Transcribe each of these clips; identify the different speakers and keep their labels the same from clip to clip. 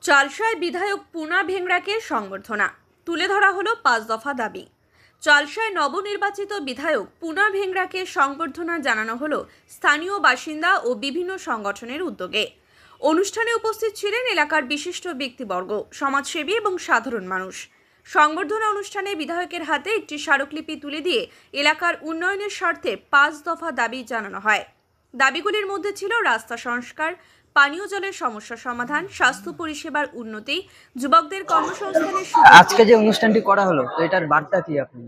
Speaker 1: চালসায় বিধায়ক পুনা ভেংরাকে সংবর্ধনা তুলে ধরা হলো 5 দফা দাবি। চালসায় নবনির্বাচিত বিধায়ক পুনা ভেংরাকে সংবর্ধনা জানানো হলো স্থানীয় বাসিন্দা ও বিভিন্ন সংগঠনের উদ্যোগে। অনুষ্ঠানে উপস্থিত ছিলেন এলাকার বিশিষ্ট ব্যক্তিবর্গ, সমাজসেবী এবং সাধারণ মানুষ। সংবর্ধনা অনুষ্ঠানে বিধায়কের হাতে একটি স্মারকলিপি তুলে দিয়ে এলাকার উন্নয়নের স্বার্থে 5 দফা দাবি জানানো হয়। দাবিগুলির মধ্যে ছিল রাস্তা সংস্কার, পানীয় জলের সমস্যা সমাধান, স্বাস্থ্য পরিষেবার উন্নতি, যুবকদের কর্মসংস্থানের সুযোগ।
Speaker 2: আজকে যে অনুষ্ঠানটি করা হলো তো এটার বার্তা কি আপনি?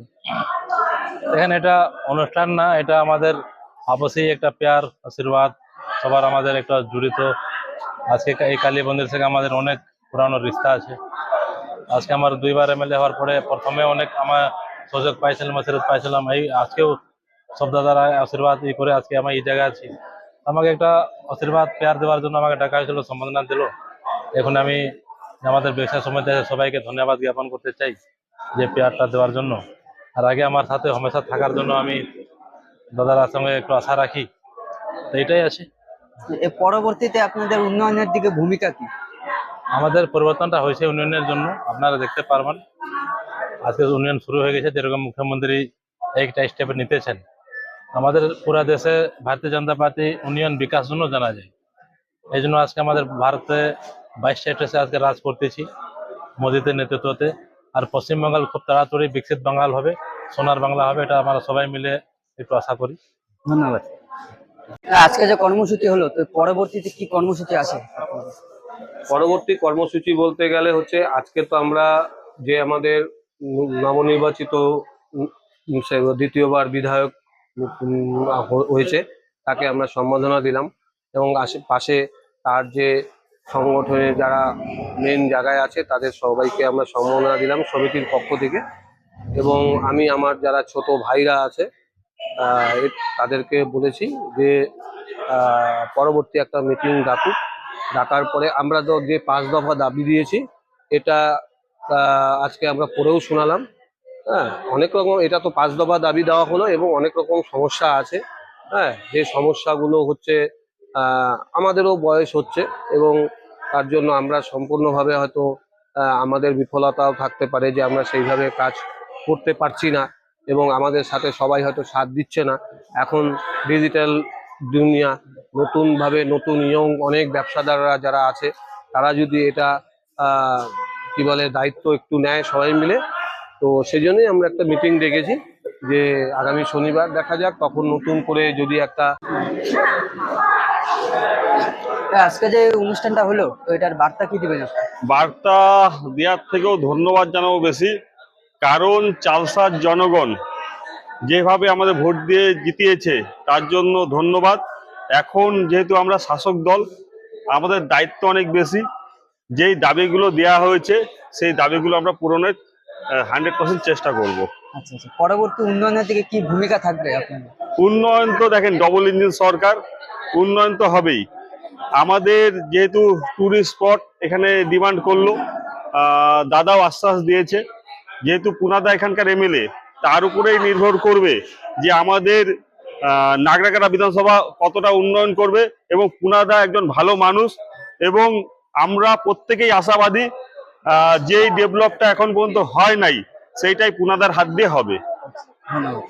Speaker 3: দেখেন, এটা অনুষ্ঠান না, এটা আমাদের আপসি একটা প্যার আশীর্বাদ সবার আমাদের একটা জড়িত। আজকে এই কালী মন্দির থেকে আমাদের অনেক পুরানো রিস্তা আছে। আজকে আমার 2বার এমএলএ হওয়ার পরে প্রথমে অনেক আমার সুযোগ পাইছিলাম, আশীর্বাদ পাইছিলাম। এই আজকেও সব দাদারা আশীর্বাদ করে আজকে আমি এই জায়গায় আছি। আমাকে একটা আশীর্বাদ প্যার দেওয়ার জন্য আমাকে ডাকা হয়েছিল, সম্বোধনা দিল। এখন আমি আমাদের ব্যবসা সমিতি সবাইকে ধন্যবাদ জ্ঞাপন করতে চাই যে প্যারটা দেওয়ার জন্য। আর আগে আমার সাথে হামেশা থাকার জন্য আমি দাদার সঙ্গে একটু আশা রাখি, তো এটাই আছে।
Speaker 2: এর পরবর্তীতে আপনাদের উন্নয়নের দিকে ভূমিকা কি?
Speaker 3: আমাদের পরিবর্তনটা হয়েছে উন্নয়নের জন্য, আপনারা দেখতে পারবেন আজকে উন্নয়ন শুরু হয়ে গেছে। যেরকম মুখ্যমন্ত্রী একটা স্টেপ নিতেছেন, আমাদের পুরা দেশে ভারতীয় জনতা পার্টি উন্নয়ন বিকাশ জন্য জানা যায়। এই জন্য আজকে আমাদের ভারতে 22 স্টেট এসে আজকে রাজ করতেছি মোদীদের নেতৃত্বতে। আর পশ্চিমবঙ্গ খুব তাড়াতাড়ি বিকশিত বাঙাল হবে, সোনার বাংলা হবে, এটা আমরা সবাই মিলে একটু আশা করি।
Speaker 2: ধন্যবাদ। আজকে যে কর্মসূচি হলো তো পরবর্তীতে কি কর্মসূচি আছে?
Speaker 4: পরবর্তী কর্মসূচি বলতে গেলে হচ্ছে আজকে তো আমরা যে আমাদের নবনির্বাচিত দ্বিতীয়বার বিধায়ক হয়েছে তাকে আমরা সম্মাননা দিলাম, এবং আশেপাশে তার যে সংগঠনের যারা মেন জায়গায় আছে তাদের সবাইকে আমরা সম্মাননা দিলাম সমিতির পক্ষ থেকে। এবং আমি আমার যারা ছোট ভাইরা আছে তাদেরকে বলেছি যে পরবর্তী একটা মিটিং ডাকার পরে আমরা তো যে 5 দফা দাবি দিয়েছি এটা আজকে আমরা পড়েও শোনালাম। হ্যাঁ, অনেক রকম, এটা তো 5 দফা দাবি দেওয়া হলো এবং অনেক রকম সমস্যা আছে। হ্যাঁ, যে সমস্যাগুলো হচ্ছে আমাদেরও বয়স হচ্ছে এবং তার জন্য আমরা সম্পূর্ণভাবে হয়তো আমাদের বিফলতাও থাকতে পারে যে আমরা সেইভাবে কাজ করতে পারছি না এবং আমাদের সাথে সবাই হয়তো সাথ দিচ্ছে না। এখন ডিজিটাল দুনিয়া, নতুনভাবে নতুন ইয়ং অনেক ব্যবসাদাররা যারা আছে তারা যদি এটা কি বলে দায়িত্ব একটু নেয় সবাই মিলে, তো সেই জন্যই আমরা একটা মিটিং ডেকেছি যে আগামী শনিবার দেখা যাক তখন নতুন করে যদি একটা।
Speaker 2: আজকে যে অনুষ্ঠানটা হলো তো এটার বার্তা কি দিবেন?
Speaker 5: বার্তা দেওয়ার থেকেও ধন্যবাদ জানাবো বেশি, কারণ চালসার জনগণ যেভাবে আমাদের ভোট দিয়ে জিতিয়েছে তার জন্য ধন্যবাদ। এখন যেহেতু আমরা শাসক দল, আমাদের দায়িত্ব অনেক বেশি। যেই দাবিগুলো দেওয়া হয়েছে সেই দাবিগুলো আমরা পূরণের 100% চেষ্টা করব।
Speaker 2: আচ্ছা আচ্ছা, পরবর্তী উন্নয়নের দিকে কি ভূমিকা থাকবে আপনাদের?
Speaker 5: উন্নয়ন তো দেখেন, ডবল ইঞ্জিন সরকার, উন্নয়ন তো হবেই। আমাদের যেহেতু টুরিস্ট স্পট এখানে ডিমান্ড করলো, দাদাও আশ্বাস দিয়েছে, যেহেতু পুনাদা এখানকার এমএলএ, তার উপরেই নির্ভর করবে যে আমাদের নাগরাকাটা বিধানসভা কতটা উন্নয়ন করবে। এবং পুনাদা একজন ভালো মানুষ এবং আমরা প্রত্যেকেই আশাবাদী যেই ডেভেলপটা এখন পর্যন্ত হয় নাই সেইটাই পুনাদার হাত দিয়ে হবে।
Speaker 2: ধন্যবাদ।